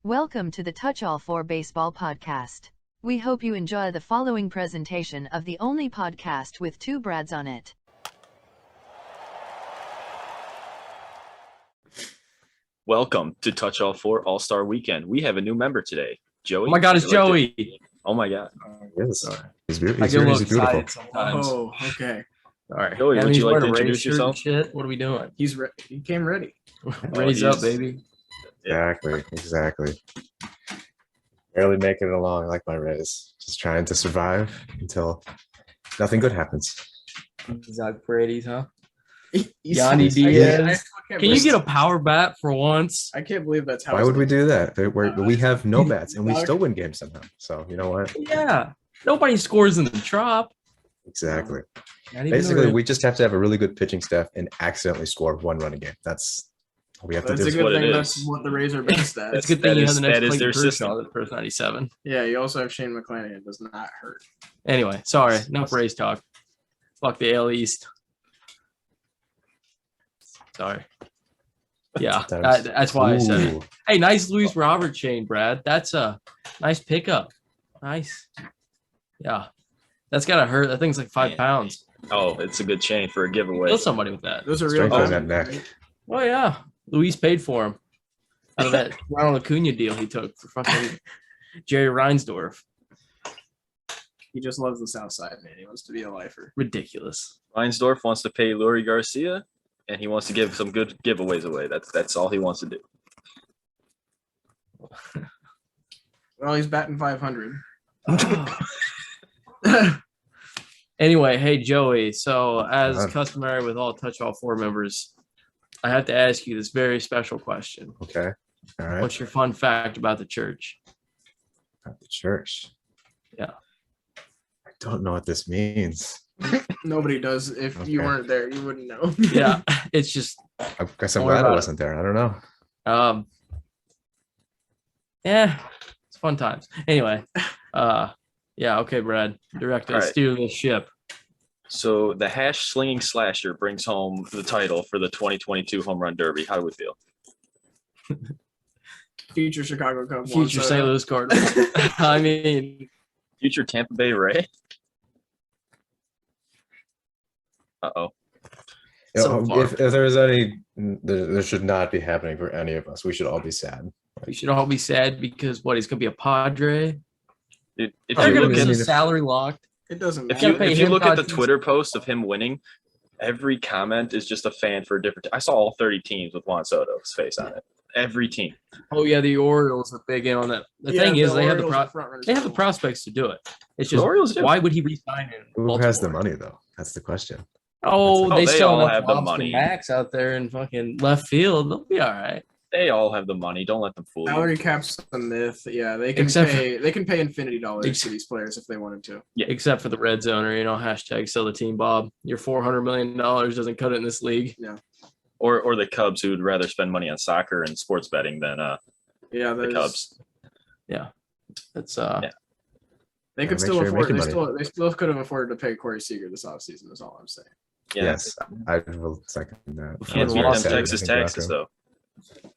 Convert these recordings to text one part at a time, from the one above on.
Welcome to the TouchAllFour Baseball Podcast. We hope you enjoy the following presentation of the only podcast with two Brads on it. Welcome to TouchAllFour All-Star Weekend. We have a new member today, Joey. Oh my God, it's Joey. Oh my God. Yes. He's I get a little beautiful. excited sometimes. Oh, okay. All right. Joey, would you like to wearing a introduce Rays shirt and yourself? Shit. What are we doing? He came ready. Raise up, baby. Exactly. Barely making it along like my Rays. Just trying to survive until nothing good happens. Zach Brady's, huh? He's- Yanni I Diaz. can't Can you believe- get a power bat for once? I can't believe that's how. Why would we do that? We have no bats and we Alex- still win games somehow. So you know what? Yeah. Nobody scores in the Trop. Exactly. Not even Basically, the- we just have to have a really good pitching staff and accidentally score one run a game. That's all we have to That's a do. what good it thing. is. That's what the Rays are best at. It's a good thing you have the next that is Clayton their Kershaw, system. the first 97. Yeah, you also have Shane McClanahan. It does not hurt. Anyway, sorry. Enough Rays talk. Fuck the AL East. Sorry. Yeah, Sometimes. that's why I said it. Ooh. Hey, nice Luis Robert chain, Brad. That's a nice pickup. Nice. Yeah. That's got to hurt. That thing's like 5 pounds. Oh, it's a good chain for a giveaway. Kill somebody with that. Those are real. Strength on diamonds, that neck. right? Oh, yeah. Luis paid for him. Out of that Ronald Acuna deal he took for fucking Jerry Reinsdorf. He just loves the South Side, man. He wants to be a lifer. Ridiculous. Reinsdorf wants to pay Leury Garcia, and he wants to give some good giveaways away. That's all he wants to do. Well, he's batting 500. Anyway, hey, Joey. So, as God. customary with all Touch All 4 members, I have to ask you this very special question. Okay. All right. What's your fun fact about the church? At the church. Yeah. I don't know what this means. Nobody does. If you Okay. weren't there, you wouldn't know. Yeah, it's just I guess I'm Don't worry glad I about it. wasn't there. I don't know. Yeah, it's fun times. Anyway, yeah, okay, Brad, direct All us right. steer the ship. So the hash slinging slasher brings home the title for the 2022 Home Run Derby. How do we feel? Future Chicago Cubs. Future St. Louis Cardinals. I mean, Future Tampa Bay Ray? Uh-oh. So far. If there's any, there should not be happening for any of us. We should all be sad. we should all be sad because what? He's gonna be a Padre. Dude, if They're you gonna look get at his salary locked. It doesn't If matter. you pay if you him look at the Dodgers. Twitter post of him winning, every comment is just a fan for a different. I saw all 30 teams with Juan Soto's face on it. Every team. Oh yeah, the Orioles are big in on that. The Yeah, thing is, they have the Orioles are front runners. they have the prospects to do it. It's The just Orioles do. why would he resign in Who Baltimore? has the money though? That's the question. Oh, Oh, they they still all enough have the lobster money. Max out there in fucking left field. They'll be all right. They all have the money. Don't let them fool you. Salary cap's a myth. Yeah, they can Except for- pay. They can pay infinity dollars Ex- to these players if they wanted to. Except for the red zoner, hashtag sell the team, Bob. Your $400 million doesn't cut it in this league. Or the Cubs, who'd rather spend money on soccer and sports betting than Yeah, the there's, Cubs. That's Yeah. They could make still sure you're afford. making money. They still could have afforded to pay Corey Seager this offseason. Is all I'm saying. Yeah. Yes, I will second that. I Can't was beat very them sad when Texas I think taxes about though.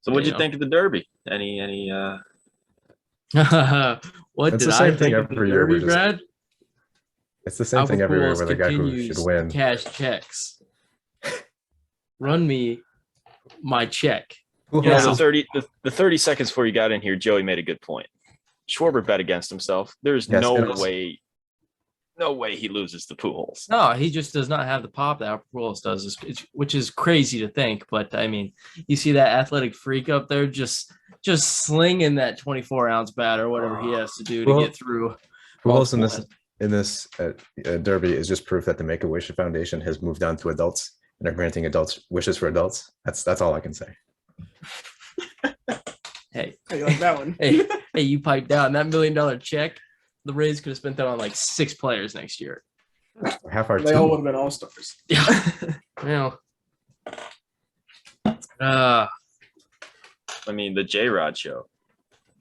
So what'd you Yeah. think of the Derby? Any what It's did the same I thing think of the every year, Derby, we're just- Brad? It's the same thing Albert everywhere Pujols where the guy who continues should win. to cash checks. Run me my check. Who you know, has the 30 seconds before you got in here, Joey made a good point. Schwarber bet against himself. There's Yes, no and also- way he loses to Pujols. No, he just does not have the pop that Albert Pujols does, which is crazy to think. But I mean, you see that athletic freak up there just slinging that 24-ounce bat or whatever he has to do to Well, get through. Who else in multiple- this derby is just proof that the Make a Wish Foundation has moved on to adults and are granting adults wishes for adults. That's all I can say. Hey, How you like that one? hey, you pipe down that $1 million check. The Rays could have spent that on like 6 players next year. Half our They all would team. have been all stars. Yeah. Well, I mean, the J-Rod show.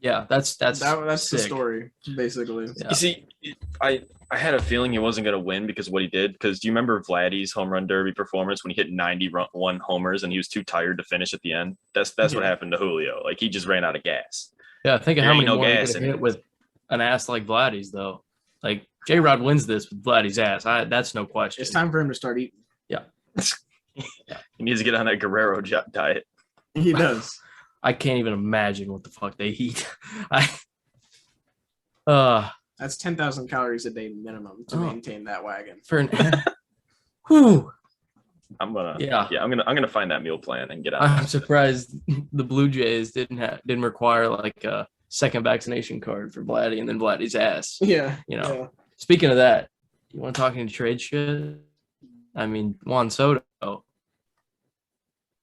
Yeah, that's That's the sick. story, basically. Yeah. You see, I had a feeling he wasn't going to win because of what he did. Because do you remember Vladdy's home run derby performance when he hit 91 homers and he was too tired to finish at the end? That's what happened to Julio. Like he just ran out of gas. Yeah, think of There how ain't many no more he gas could have in hit it. with an ass like Vladdy's, though. Like J-Rod wins this with Vladdy's ass. That's no question. It's time for him to start eating. He needs to get on that Guerrero diet. He does. I can't even imagine what the fuck they eat. That's 10,000 calories a day minimum to maintain that wagon. For an whew. I'm gonna Yeah. I'm gonna find that meal plan and get on. I'm surprised the Blue Jays didn't require like a second vaccination card for Vladdy and then Vladdy's ass. Yeah. You know. Yeah. Speaking of that, you want to talk any trade shit? I mean, Juan Soto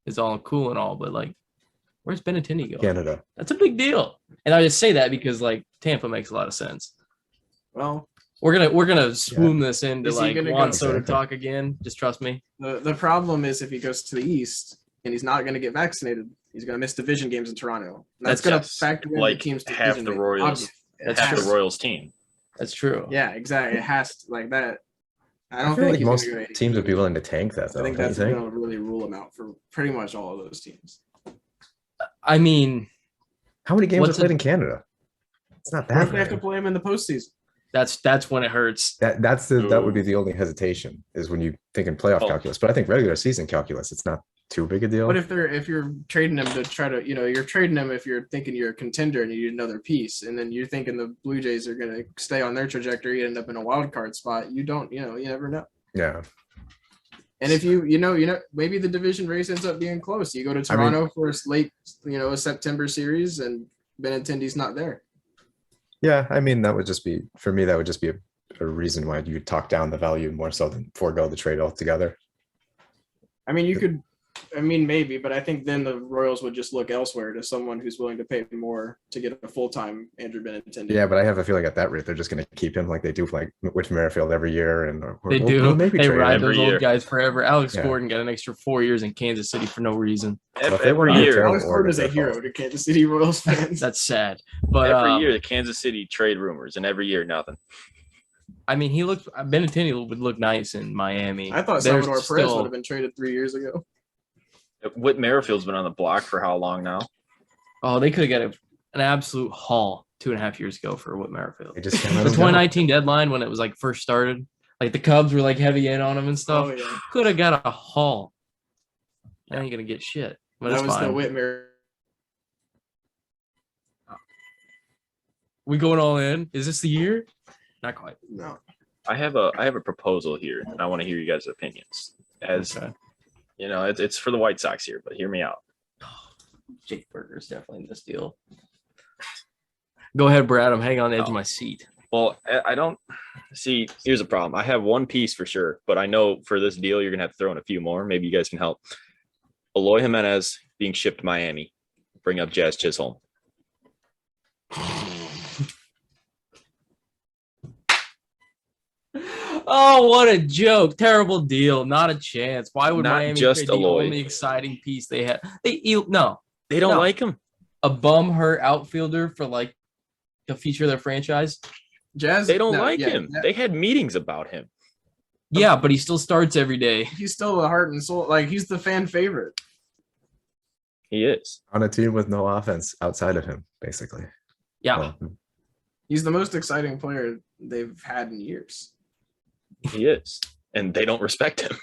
is all cool and all, but like, where's Benintendi going? Canada. That's a big deal. And I just say that because like Tampa makes a lot of sense. Well, We're gonna swoon this into Is he like gonna Juan go- Soto Exactly. talk again. Just trust me. the problem is if he goes to the East and he's not going to get vaccinated, he's going to miss division games in Toronto. And that's going to Yes. factor in Like the team's half decision the making. Royals. Obviously. It That's Half has the to. Royals team. That's true. Yeah, exactly. It has to, like that. I I don't feel think like he's most gonna go teams would be willing to tank that, though. I think don't you that's think? going to really rule him out for pretty much all of those teams. I mean, How many games are What's played it- in Canada? It's not What that if they have to many. play him in the postseason? that's when it hurts. That would be the only hesitation is when you think in playoff Oh. calculus. But I think regular season calculus, it's not too big a deal. What if you're trading him to try to, you're trading him if you're thinking you're a contender and you need another piece, and then you're thinking the Blue Jays are going to stay on their trajectory and end up in a wild card spot. You don't, you never know. Yeah. And if maybe the division race ends up being close. You go to I mean- Toronto for a late, a September series, and Benintendi's not there. Yeah. I mean, that would just be, for me, that would just be a reason why you would talk down the value more so than forego the trade altogether. I mean, maybe, but I think then the Royals would just look elsewhere to someone who's willing to pay more to get a full-time Andrew Benintendi. Yeah, but I have a feeling at that rate, they're just going to keep him like they do like with Merrifield every year. And They do. maybe They trade ride him. those every year. old guys forever. Alex Yeah. Gordon got an extra 4 years in Kansas City for no reason. Well, if they wanna Every get year, terrible, Alex Gordon is a Oregon's hero fault. to Kansas City Royals fans. That's sad. But every year the Kansas City trade rumors, and every year nothing. I mean, Benintendi would look nice in Miami. I thought There's Salvador Perez still- would have been traded 3 years ago. Whit Merrifield's been on the block for how long now? Oh, they could have got an absolute haul 2.5 years ago for Whit Merrifield. They just can't let The him go. 2019 deadline when it was like first started, like the Cubs were like heavy in on him and stuff. Oh yeah, Could have got a haul. I ain't gonna get shit, but that it's was the fine. Whitmer. We going all in? Is this the year? Not quite. No, I have a proposal here, and I want to hear you guys' opinions. As Okay. it's for the White Sox here, but hear me out. Jake Berger's definitely in this deal. Go ahead, Brad. I'm hanging on the edge of my seat. Well, I don't see. Here's a problem. I have one piece for sure, but I know for this deal you're gonna have to throw in a few more. Maybe you guys can help. Eloy Jimenez being shipped to Miami. Bring up Jazz Chisholm. Oh, what a joke. Terrible deal. Not a chance. Why would Not Miami just trade the Eloy. only exciting piece they had? They They don't No. like him. a bum hurt outfielder for like to feature their franchise. Jazz. They don't no, like yeah, him. yeah. They had meetings about him. Yeah, but he still starts every day. He's still the heart and soul. Like he's the fan favorite. He is. On a team with no offense outside of him, basically. Yeah. Well, He's the most exciting player they've had in years. He is. And they don't respect him.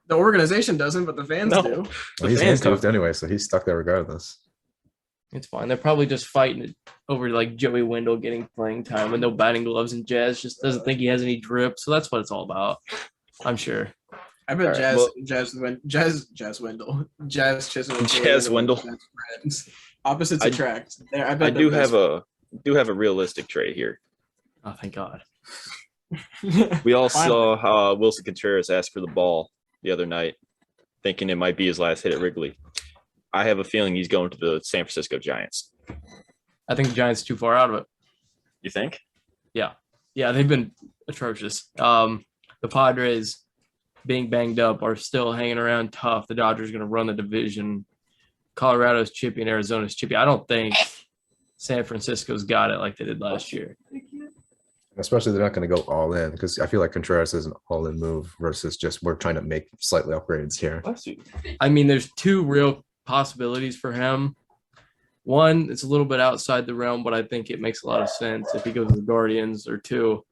The organization doesn't, but the fans No. do. well, he's fans do. handcuffed anyway, so he's stuck there regardless. It's fine. They're probably just fighting it over like Joey Wendell getting playing time with no batting gloves, and Jazz just doesn't think he has any drip. So that's what it's all about. I'm sure. I bet All right, Jazz, well- Jazz Wendell, Jazz Chisholm, and Jazz Joey Wendell. are best friends. Opposites I- attract. I bet I they're do best have a realistic trade here. Oh, thank God. friends. We all Finally. saw how Wilson Contreras asked for the ball the other night, thinking it might be his last hit at Wrigley. I have a feeling he's going to the San Francisco Giants. I think the Giants are too far out of it. You think? Yeah, they've been atrocious. The Padres being banged up are still hanging around tough. The Dodgers are going to run the division. Colorado's chippy and Arizona's chippy. I don't think San Francisco's got it like they did last year. Especially they're not going to go all in because I feel like Contreras is an all-in move versus just we're trying to make slightly upgrades here. I mean, there's two real possibilities for him. One, it's a little bit outside the realm, but I think it makes a lot of sense if he goes to the Guardians. Or two,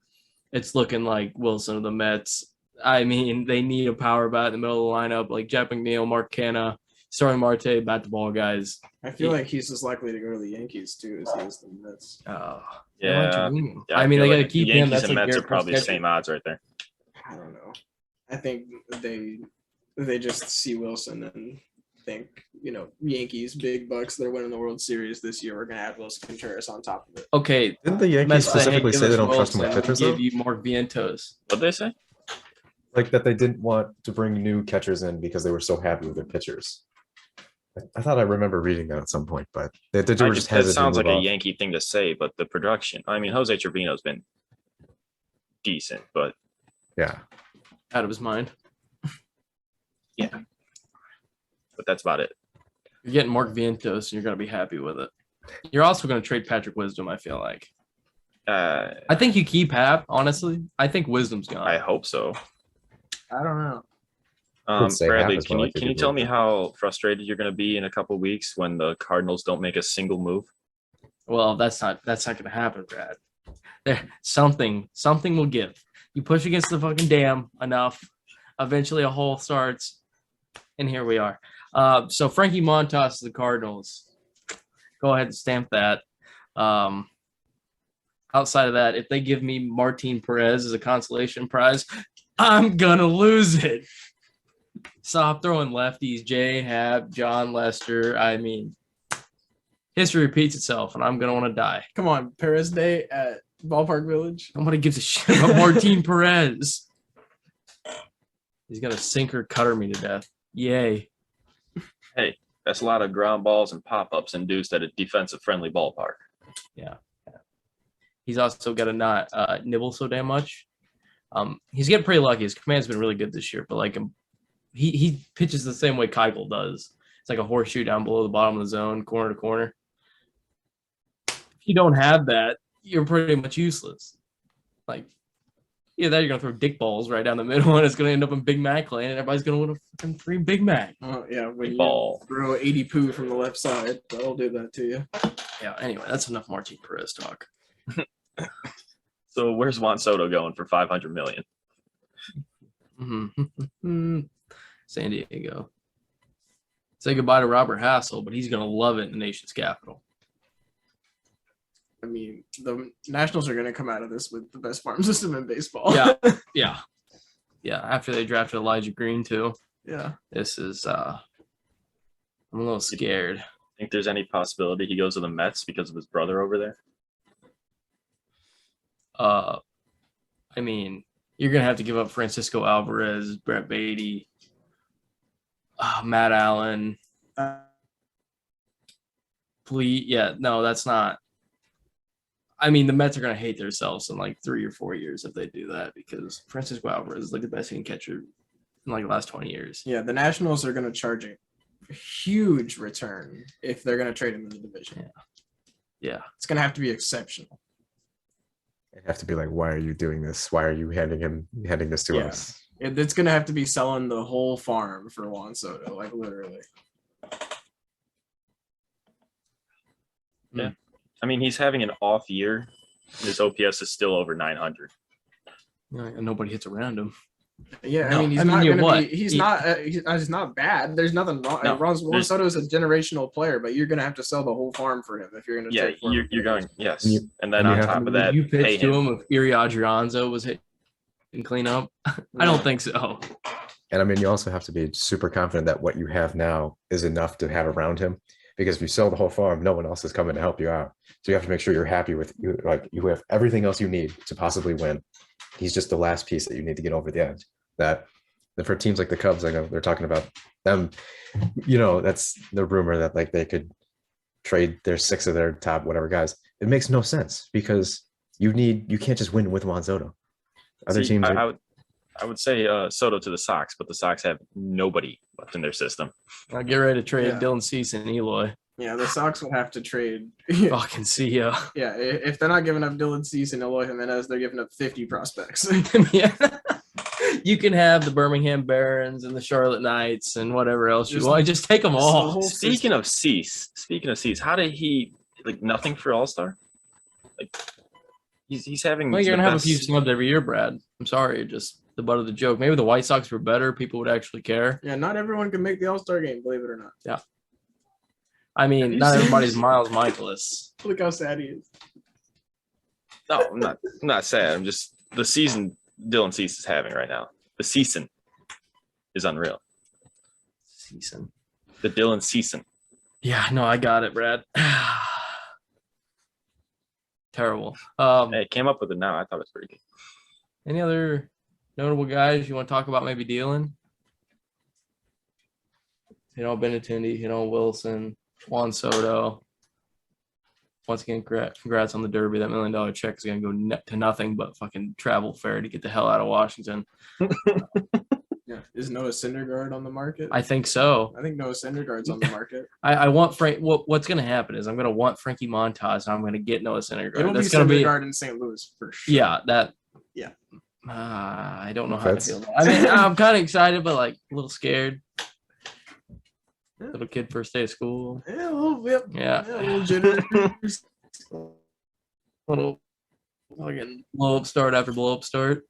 it's looking like Wilson of the Mets. I mean, they need a power bat in the middle of the lineup, like Jeff McNeil, Mark Canha, Starling Marte, bat the ball guys. I feel like he's as likely to go to the Yankees too as he is the Mets. Yeah. I mean, they got to the keep him. Yankees That's and like Mets are Garrett probably the Cole. same odds right there. I don't know. I think they just see Wilson and think, Yankees, big bucks, they're winning the World Series this year. We're gonna add Wilson Contreras on top of it. Okay, Didn't the Yankees Mets say, hey, specifically give say they us don't trust him with Wilson, pitchers give though? you more Vientos. What'd they say? Like that they didn't want to bring new catchers in because they were so happy with their pitchers. I thought I remember reading that at some point, but they were just That hesitant. sounds to like move a off. Yankee thing to say, but the production. I mean, Jose Trevino's been decent, but Yeah. Out of his mind. that's about it. You're getting Mark Vientos, and you're going to be happy with it. You're also going to trade Patrick Wisdom, I feel like. I think you keep Hap, honestly. I think Wisdom's gone. I hope so. I don't know. Would say Bradley, half as can well you if you can you did tell move me him. how frustrated you're going to be in a couple weeks when the Cardinals don't make a single move? Well, that's not going to happen, Brad. Something will give. You push against the fucking dam enough, eventually a hole starts, and here we are. So Frankie Montas, the Cardinals. Go ahead and stamp that. Outside of that, if they give me Martin Perez as a consolation prize, I'm gonna lose it. Stop throwing lefties, Jay, Hap, John Lester. I mean, history repeats itself, and I'm gonna want to die. Come on, Perez Day at Ballpark Village. Nobody gives a shit about Martin Perez. He's gonna sinker cutter me to death. Yay. Hey, that's a lot of ground balls and pop-ups induced at a defensive-friendly ballpark. He's also got to not nibble so damn much. He's getting pretty lucky. His command's been really good this year, but like he pitches the same way Keuchel does. It's like a horseshoe down below the bottom of the zone, corner to corner. If you don't have that, you're pretty much useless. Like, either that, you're gonna throw dick balls right down the middle, and it's gonna end up in Big Mac lane, and everybody's gonna win a fucking free Big Mac. Oh yeah, when you Ball. throw 80 poo from the left side, that'll do that to you. Yeah. Anyway, that's enough Martin Perez talk. So where's Juan Soto going for $500 million? Mm-hmm. San Diego. Say goodbye to Robert Hassel, but he's gonna love it in the nation's capital. I mean, the Nationals are going to come out of this with the best farm system in baseball. Yeah. After they drafted Elijah Green too, Yeah. this is I'm a little scared. Think there's any possibility he goes to the Mets because of his brother over there? I mean, you're gonna have to give up Francisco Alvarez, Brett Beatty, Matt Allen. Please, no, that's not. I mean, the Mets are gonna hate themselves in like 3 or 4 years if they do that because Francisco Alvarez is like the best hitting catcher in like the last 20 years. Yeah, the Nationals are going to charge a huge return if they're going to trade him in the division. Yeah. It's going to have to be exceptional. It'd have to be like, why are you doing this? Why are you handing this to Yeah. us? It's going to have to be selling the whole farm for Juan Soto, like literally. Yeah. I mean, he's having an off year. His OPS is still over 900. And nobody hits around him. Yeah, No, I mean, he's I mean, not you going to what? be. He's He- not bad. There's nothing wrong. No, Juan there's- Soto is a generational player, but you're going to have to sell the whole farm for him if you're going to. Yeah, trade for him. you're going, yes. And you- And then and you on have top to- of that, you pay pitched to him. him if Iri Adrianzo was hit and clean up? I don't think so. And I mean, you also have to be super confident that what you have now is enough to have around him. Because if you sell the whole farm, no one else is coming to help you out. So you have to make sure you're happy with you, like you have everything else you need to possibly win. He's just the last piece that you need to get over the edge. That for teams like the Cubs, I know they're talking about them. That's the rumor that like they could trade their 6 of their top whatever guys. It makes no sense because you can't just win with Juan Soto. Other See, teams, I would say Soto to the Sox, but the Sox have nobody left in their system. I'll get ready to trade Yeah. Dylan Cease and Eloy. Yeah, the Sox would have to trade. Fucking see ya. Yeah, if they're not giving up Dylan Cease and Eloy Jimenez, they're giving up 50 prospects. Yeah. You can have the Birmingham Barons and the Charlotte Knights and whatever else you want. Just take them the all. whole Speaking of Cease, how did he like nothing for All-Star? Like he's having. Well, you're the gonna have a best- few snubs every year, Brad. I'm sorry, just the butt of the joke. Maybe the White Sox were better. People would actually care. Yeah, not everyone can make the All-Star game, believe it or not. Yeah. I mean, you not seen- everybody's Miles Michaelis. Look how sad he is. No, I'm not sad. I'm just the season Dylan Cease is having right now. The season is unreal. Season. The Dylan season. Yeah, no, I got it, Brad. Terrible. Hey, it came up with it now. I thought it was pretty good. Any other notable guys you want to talk about maybe dealing? Benintendi, Wilson, Juan Soto. Once again, congrats on the Derby. That $1 million check is going to go to nothing but fucking travel fare to get the hell out of Washington. Yeah, is Noah Syndergaard on the market? I think so. I think Noah Syndergaard's on the market. I want Frank. What's going to happen is I'm going to want Frankie Montas and I'm going to get Noah Syndergaard. It'll That's be going to be Syndergaard in St. Louis for sure. yeah. That Yeah. I don't know how to That's- feel. I mean, I'm kind of excited, but like a little scared. Little kid first day of school. Yeah, a little, yep. Yeah. Yeah, a little jitters. Little fucking blow up start after blow up start.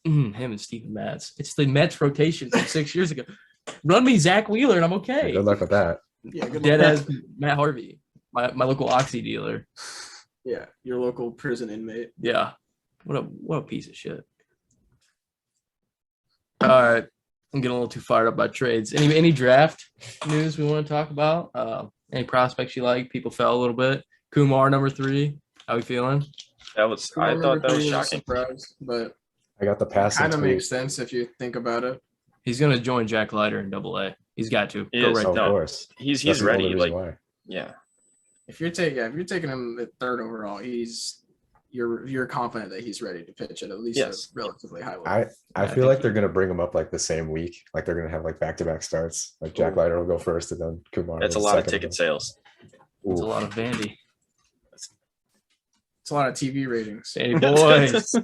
Him and Steven Matz. It's the Mets rotation from 6 years ago. Run me Zach Wheeler and I'm okay. Good luck with that. Yeah, good Dead luck. as Matt Harvey, my local Oxy dealer. Yeah, your local prison inmate. Yeah. What a piece of shit. All right. I'm getting a little too fired up by trades. Any draft news we want to talk about? Any prospects you like? People fell a little bit. Kumar, number 3. How we feeling? I thought that was shocking. Surprise, but I got the passing kind of tweet. makes sense if you think about it. He's gonna join Jack Leiter in AA. He's got to He go is. right Oh, of there. No. course. He's That's the only ready. reason Like why. yeah. If you're taking him at 3rd overall, you're confident that he's ready to pitch at least Yes. a relatively high level. I I feel think like they're gonna bring him up like the same week. Like they're gonna have like back-to-back starts. Like Jack Leiter will go first, and then Kumar. That's a will lot of second, ticket and sales. then- It's a Ooh. lot of Vandy. It's a lot of TV ratings. Vandy boys.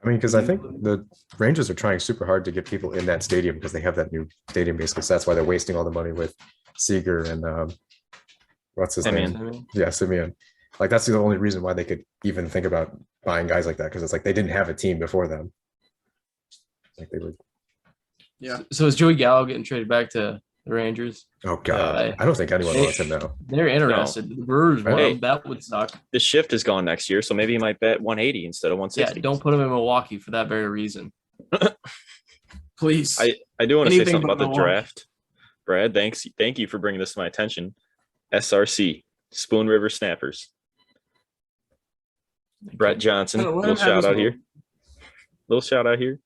I mean, because I think the Rangers are trying super hard to get people in that stadium because they have that new stadium basically. So that's why they're wasting all the money with Seager and what's his Simeon. name? Yeah, Simeon. Like that's the only reason why they could even think about buying guys like that because it's like they didn't have a team before them. Like they were. Yeah. So is Joey Gallo getting traded back to the Rangers? Oh God, I don't think anyone Hey. wants him now. They're interested. The Brewers want Hey. him. That would suck. The shift is gone next year, so maybe he might bet 180 instead of Yeah, 160. don't put him in Milwaukee for that very reason. Please. I do want to say Anything something but about the Milwaukee. draft. Brad, thank you for bringing this to my attention. SRC, Spoon River Snappers. Brett Johnson, Let him little have shout his out here. moment. Little shout out here.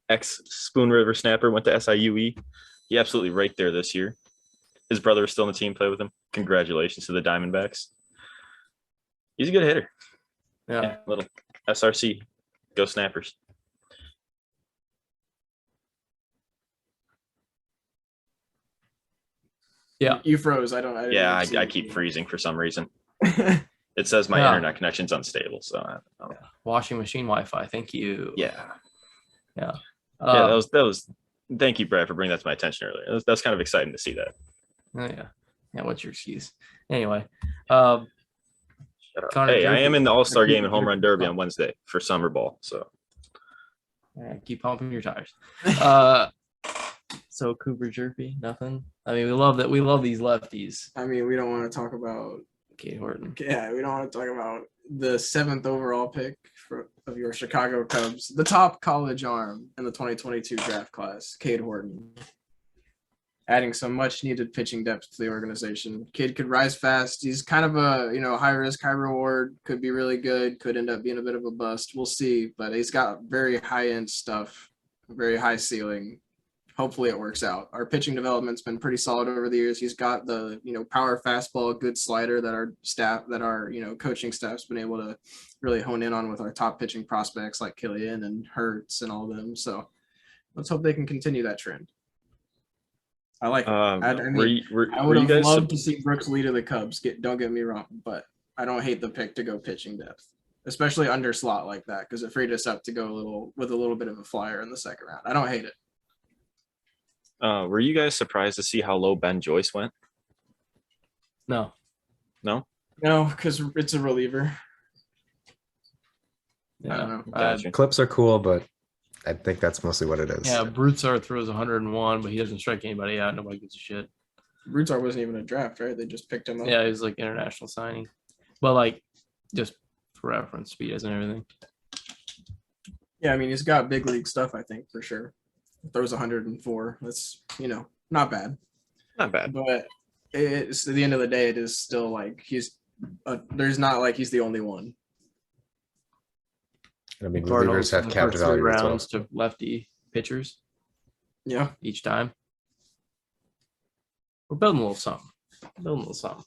Ex Spoon River Snapper went to SIUE. He absolutely raked there this year. His brother is still on the team, play with him. Congratulations to the Diamondbacks. He's a good hitter. Yeah. Little SRC. Go Snappers. Yeah. You froze. I didn't Yeah, even see I it. keep freezing for some reason. It says my Yeah. internet connection's unstable, so I don't know. Washing machine Wi-Fi. Thank you. Yeah. Yeah. Yeah, that was thank you, Brad, for bringing that to my attention earlier. That's kind of exciting to see that. Oh, yeah. Yeah. What's your excuse? Anyway, Shut up. Connor Hey, I Jerky- am in the All-Star game and home run derby on Wednesday for summer ball. So keep pumping your tires. So Cooper Jerpy, nothing. I mean, we love that. We love these lefties. I mean, we don't want to talk about. Kate Horton. Yeah, we don't want to talk about the 7th overall pick of your Chicago Cubs, the top college arm in the 2022 draft class, Cade Horton. Adding some much needed pitching depth to the organization. Kid could rise fast. He's kind of a, high risk, high reward, could be really good, could end up being a bit of a bust. We'll see, but he's got very high end stuff, very high ceiling. Hopefully it works out. Our pitching development's been pretty solid over the years. He's got the, power fastball, good slider that our coaching staff's been able to really hone in on with our top pitching prospects like Killian and Hertz and all of them. So let's hope they can continue that trend. I like it. I mean, I were would you have guys loved to see Brooks lead of the Cubs. Don't get me wrong, but I don't hate the pick to go pitching depth, especially under slot like that, because it freed us up to go with a little bit of a flyer in the second round. I don't hate it. were you guys surprised to see how low Ben Joyce went? No. No? No, because it's a reliever. I don't Yeah. know. Gotcha. Clips are cool, but I think that's mostly what it is. Yeah, Brutzar throws 101, but he doesn't strike anybody out. Nobody gives a shit. Brutzar wasn't even a draft, right? They just picked him up. Yeah, he was like international signing. But like just for reference, speed and everything. Yeah, I mean, he's got big league stuff, I think, for sure. Throws 104. That's, not bad. Not bad. But it's at the end of the day, it is still like there's not like he's the only one. I mean, Cardinals relievers have in the capped first 3 value as well. rounds to lefty pitchers Yeah. each time. We're building a little something.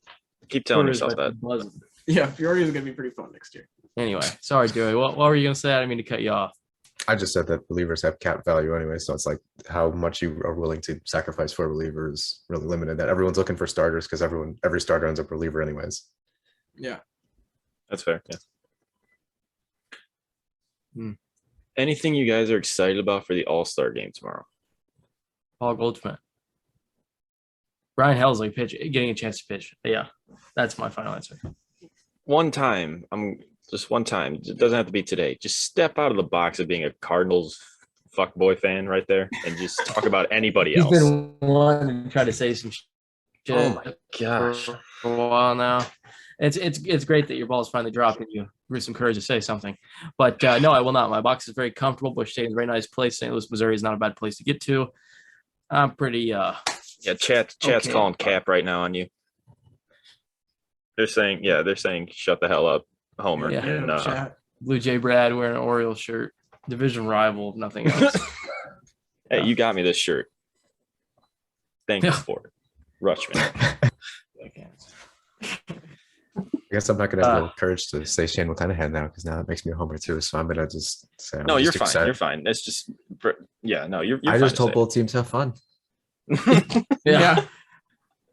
Keep telling Brewers yourself might that. be buzzing. Yeah, Fiore is going to be pretty fun next year. Anyway, sorry, Joey. What were you gonna say? I didn't mean to cut you off. I just said that relievers have cap value anyway, so it's like how much you are willing to sacrifice for a reliever is really limited. That everyone's looking for starters because every starter ends up reliever anyways. Yeah. That's fair. Yeah. Hmm. Anything you guys are excited about for the All-Star game tomorrow? Paul Goldschmidt. Brian Helsley getting a chance to pitch. Yeah, that's my final answer. One time. It doesn't have to be today. Just step out of the box of being a Cardinals fuckboy fan right there and just talk about anybody else. He's been wanting to try to say some shit. Oh my gosh. For a while now. It's great that your ball's finally dropped and you grew some courage to say something. But no, I will not. My box is very comfortable. Busch Stadium's a very nice place. St. Louis, Missouri is not a bad place to get to. I'm pretty Yeah, chat's okay. calling cap right now on you. They're saying shut the hell up, Homer. Yeah. And Chat. Blue Jay Brad wearing an Orioles shirt. Division rival, nothing else. hey, you got me this shirt. Thank you for it. Rutschman. I guess I'm not gonna have the courage to say Shane McClanahan now because now it makes me a homer too. So I'm gonna just say No, you're fine. You're fine. It's just you're I fine just to hope say. both teams have fun. Yeah.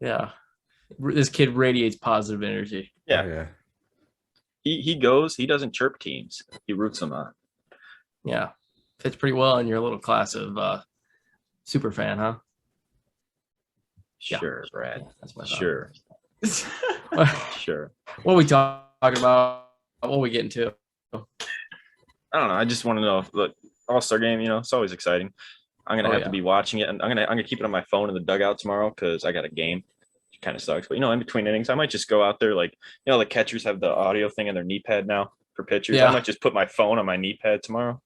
Yeah. This kid radiates positive energy. Yeah. Oh, yeah. He goes, he doesn't chirp teams. He roots them on. Yeah. Fits pretty well in your little class of super fan, huh? Yeah. Sure, Brad. Yeah, that's my thought. Sure. Sure. What are we talking about? What are we getting to? I don't know. I just want to know. Look, All-Star game, it's always exciting. I'm gonna have to be watching it, and I'm gonna keep it on my phone in the dugout tomorrow because I got a game. It kind of sucks, but in between innings, I might just go out there. Like the catchers have the audio thing on their knee pad now for pitchers. Yeah. I might just put my phone on my knee pad tomorrow.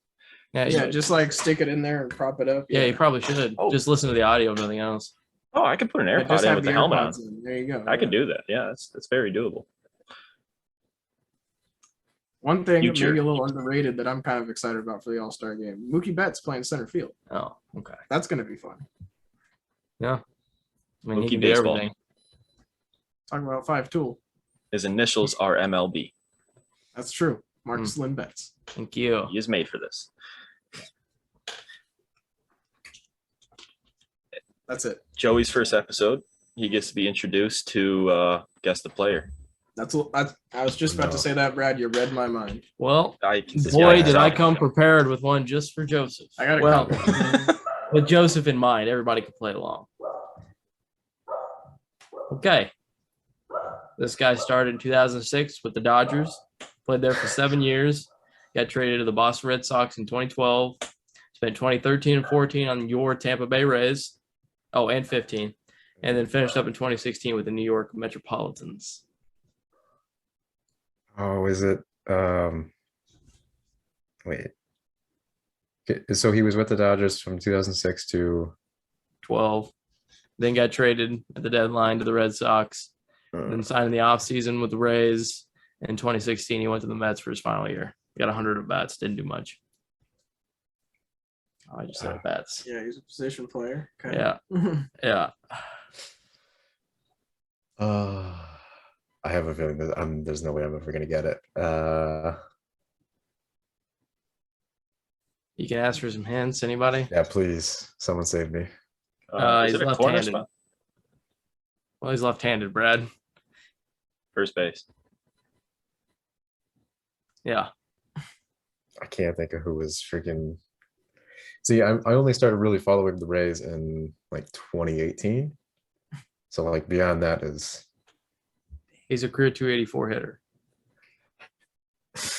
Yeah, just like stick it in there and prop it up. Yeah, you probably should. Oh. Just listen to the audio, if nothing else. Oh, I could put an Yeah, AirPod just in have with the helmet on. AirPods in. There you go. I could do that. Yeah, that's very doable. One thing Future. maybe a little underrated that I'm kind of excited about for the All-Star game. Mookie Betts playing center field. Oh, okay. That's going to be fun. Yeah. I mean, he Mookie can do baseball. everything. Talking about 5-tool. His initials are MLB. That's true. Marcus Lynn Betts. Thank you. He is made for this. That's it. Joey's first episode. He gets to be introduced to guess the player. I was just about to say that, Brad. You read my mind. Well, I can boy, did I come prepared with one just for Joseph. I got a well, copy. with Joseph in mind, everybody can play along. Okay. This guy started in 2006 with the Dodgers, played there for 7 years, got traded to the Boston Red Sox in 2012, spent 2013 and 14 on your Tampa Bay Rays. Oh, and 15. And then finished up in 2016 with the New York Metropolitans. Oh, is it? Wait. So he was with the Dodgers from 2006 to 12. Then got traded at the deadline to the Red Sox. Then signed in the offseason with the Rays. In 2016, he went to the Mets for his final year. Got 100 at bats. Didn't do much. I just said at bats. Yeah, he's a position player. Okay. Yeah. Yeah. I have a feeling that there's no way I'm ever gonna get it. You can ask for some hints. Anybody? Yeah, please, someone save me. Is He's it a corner left-handed. spot? Well, he's left-handed, Brad. First base. Yeah. I can't think of who was freaking. See, I only started really following the Rays in like 2018. So like beyond that is He's a career 284 hitter.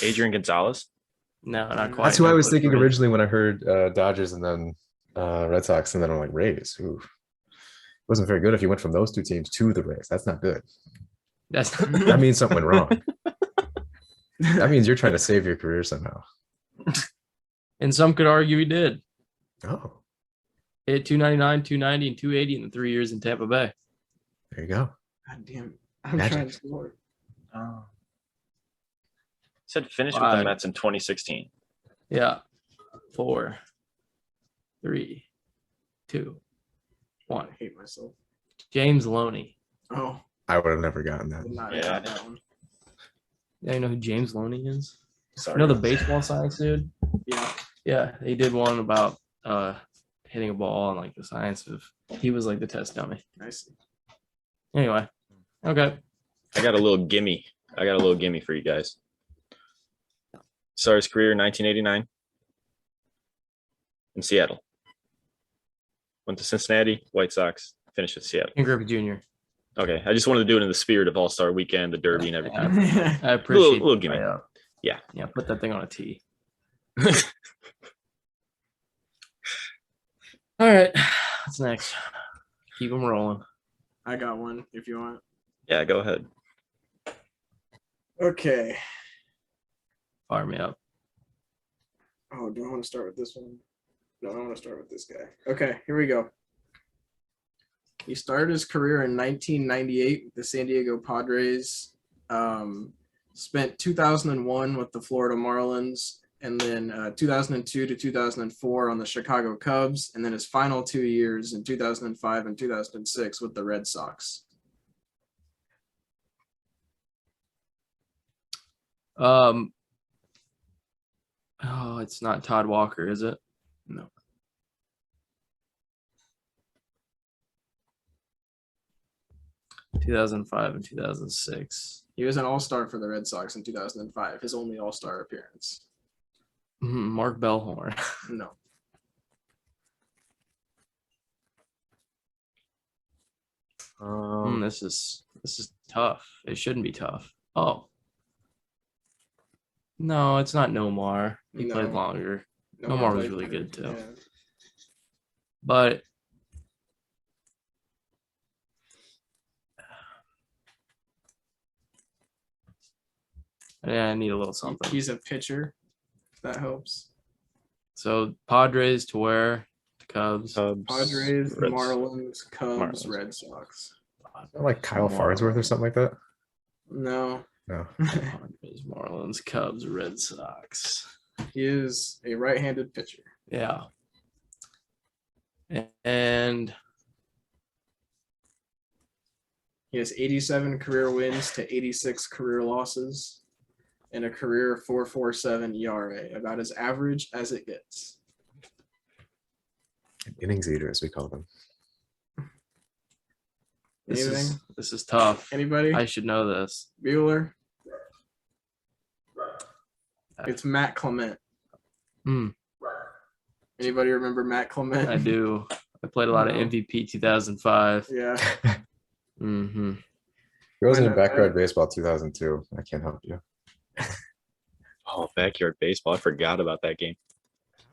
Adrian Gonzalez. No, not quite. that's who I No, was but thinking Rays. originally when I heard Dodgers and then Red Sox, and then I'm like Rays. Ooh, wasn't very good if you went from those two teams to the Rays. That's not good. That's That means something went wrong. That means you're trying to save your career somehow. and some could argue he did. Oh, Hit 299, 290, and 280 in the 3 years in Tampa Bay. there you go. God damn. I'm Magic. trying to score. Oh. Said finished with the Five. Mets in 2016. Yeah. 4, 3, 2, 1. I hate myself. James Loney. Oh, I would have never gotten that. did not Yeah. got that one. Yeah, you know who James Loney is? Sorry. You know the baseball science dude? Yeah. Yeah, he did one about hitting a ball and like the science of. He was like the test dummy. I see. Anyway, okay. I got a little gimme. For you guys. Started his career in 1989 in Seattle. Went to Cincinnati, White Sox, finished with Seattle. Ken Griffey Jr. Okay, I just wanted to do it in the spirit of All-Star Weekend, the Derby, and everything. I appreciate little the gimme. layup. Yeah. Yeah, put that thing on a tee. All right, what's next? Keep them rolling. I got one if you want. Yeah, go ahead. Okay. Fire me up. Oh, do I want to start with this one? No, I want to start with this guy. Okay, here we go. He started his career in 1998 with the San Diego Padres. Spent 2001 with the Florida Marlins, and then 2002 to 2004 on the Chicago Cubs, and then his final 2 years in 2005 and 2006 with the Red Sox. Oh, it's not Todd Walker, is it? No. – 2005 and 2006. He was an all-star for the Red Sox in 2005, his only all-star appearance. Mark Bellhorn. No. This is tough. It shouldn't be tough. Oh. No, it's not Nomar. He No. played longer. No Nomar one was played really for- good, too. yeah. But yeah, I need a little something. He's a pitcher, if that helps. So Padres to where? The Cubs. Padres, Reds. Marlins, Cubs, Marlins. Red Sox. Like Kyle Farnsworth or something like that. No, No. Padres, Marlins, Cubs, Red Sox. he is a right-handed pitcher. Yeah. And He has 87 career wins to 86 career losses and a career 4.47 ERA, about as average as it gets. Innings eater, as we call them. Anything? this is tough. Anybody? I should know this. Bueller? It's Matt Clement. Hmm. Anybody remember Matt Clement? I do. I played a lot of No. MVP 2005. Yeah. Mm-hmm. He wasn't in Why not? backyard baseball 2002. I can't help you. Oh, backyard baseball. I forgot about that game.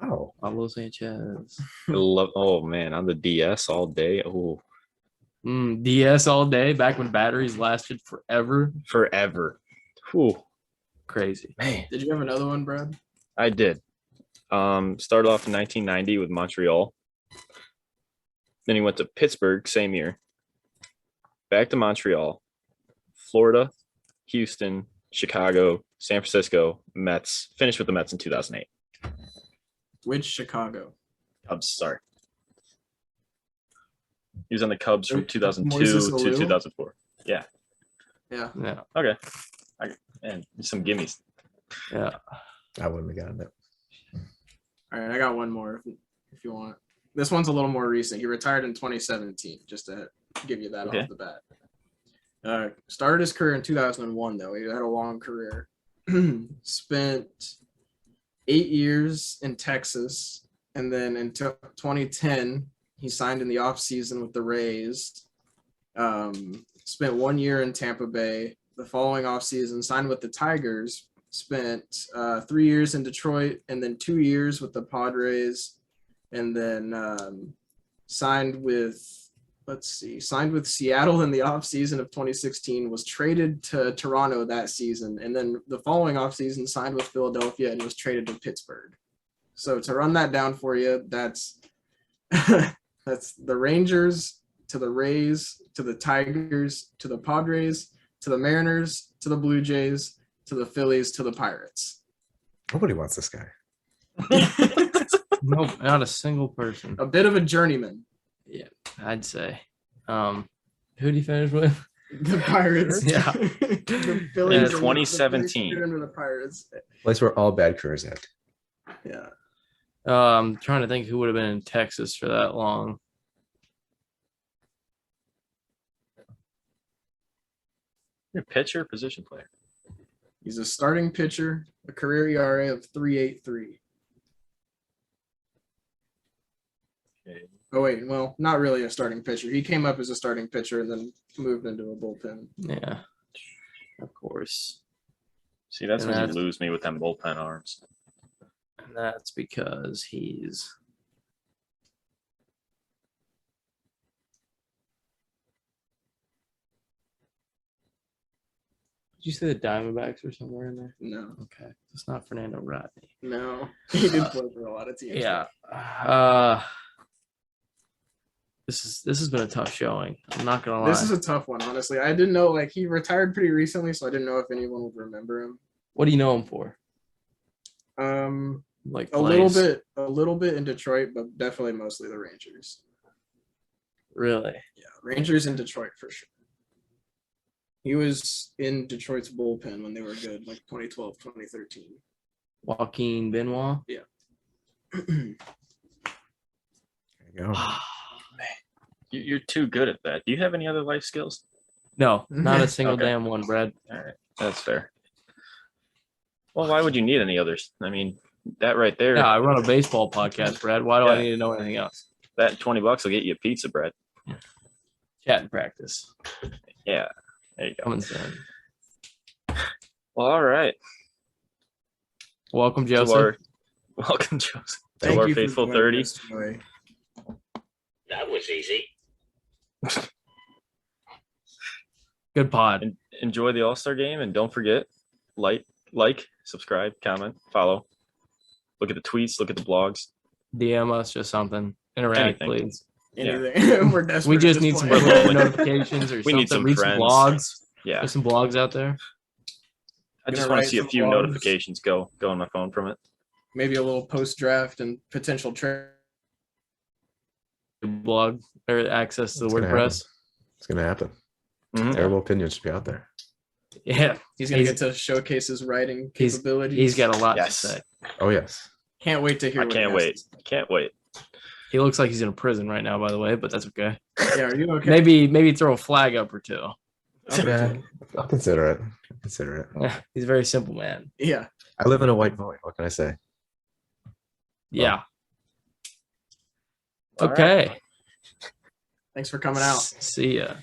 Oh, Pablo Sanchez. I love. Oh man, on the DS all day. Oh, DS all day, back when batteries lasted forever. forever. Whew, Crazy. man. Did you have another one, Brad? I did. Started off in 1990 with Montreal. Then he went to Pittsburgh same year. Back to Montreal, Florida, Houston, Chicago, San Francisco, Mets. Finished with the Mets in 2008. Which Chicago? Cubs, sorry. He was on the Cubs from 2002 Moises to Alou? 2004. Yeah. Yeah. Yeah. Okay. And some gimmies. Yeah. I wouldn't have gotten it. All right, I got one more if you want. This one's a little more recent. He retired in 2017, just to give you that Okay. off the bat. Started his career in 2001, though. He had a long career. Spent 8 years in Texas, and then in 2010, he signed in the offseason with the Rays. Spent 1 year in Tampa Bay. The following offseason, signed with the Tigers. Spent 3 years in Detroit, and then 2 years with the Padres, and then signed with Seattle in the offseason of 2016, was traded to Toronto that season, and then the following offseason signed with Philadelphia and was traded to Pittsburgh. So to run that down for you, that's that's the Rangers to the Rays to the Tigers to the Padres to the Mariners to the Blue Jays to the Phillies to the Pirates. Nobody wants this guy. Nope, not a single person. A bit of a journeyman. I'd say. Who do you finish with? The Pirates. Yeah. The In and 2017. The Pirates. Place where all bad careers end. Yeah. I'm trying to think who would have been in Texas for that long. Your pitcher, position player. He's a starting pitcher, a career ERA of 3.83. Okay. Oh wait, well, not really a starting pitcher. He came up as a starting pitcher and then moved into a bullpen. Yeah, of course. See, that's And when you that's- lose me with them bullpen arms. And that's because he's Did you say the Diamondbacks or somewhere in there? No, Okay. It's not Fernando Rodney. no, he did play for a lot of teams. Yeah. This has been a tough showing. I'm not gonna lie. This is a tough one, honestly. I didn't know, like, he retired pretty recently, so I didn't know if anyone would remember him. What do you know him for? Like A little bit in Detroit, but definitely mostly the Rangers. Really? Yeah, Rangers in Detroit for sure. He was in Detroit's bullpen when they were good, like 2012, 2013. Joaquin Benoit? There you go. You're too good at that. Do you have any other life skills? No, not a single Okay. damn one, Brad. All right, that's fair. Well, why would you need any others? I mean, that right there, Yeah, I run a baseball podcast, Brad. Why do I Yeah. need to know anything else? that $20 will get you a pizza bread. Chat and practice. Yeah, there you go. Coming soon. Well, all right. Welcome, To Joseph. our, welcome, Joseph. To Thank our you for faithful joining 30. us today. That was easy. Good pod. And enjoy the All-Star game, and don't forget, like, subscribe, comment, follow. Look at the tweets, look at the blogs. DM us just something. Interact, Anything. please. Anything. We're desperate. We at just this need some point. Twitter notifications or We something. need some Read friends. some blogs. Yeah, There's some blogs out there. I just Gonna want write to see a some few blogs. notifications go on my phone from it. Maybe a little post draft and potential trade. Blog or access to the It's gonna WordPress. It's gonna happen. Mhm. Terrible opinions should be out there. Yeah, He's gonna He's- get to showcase his writing he's- capabilities. he's got a lot Yes. to say. Oh yes. Can't wait to hear. I what he can't has wait. to say. Can't wait. He looks like he's in a prison right now, by the way, but that's okay. Yeah, are you okay? Maybe throw a flag up or two. Okay. I'll consider it. Consider it. Yeah, he's a very simple man. Yeah. I live in a white void. What can I say? Yeah. All Okay. Thanks for coming out. See ya.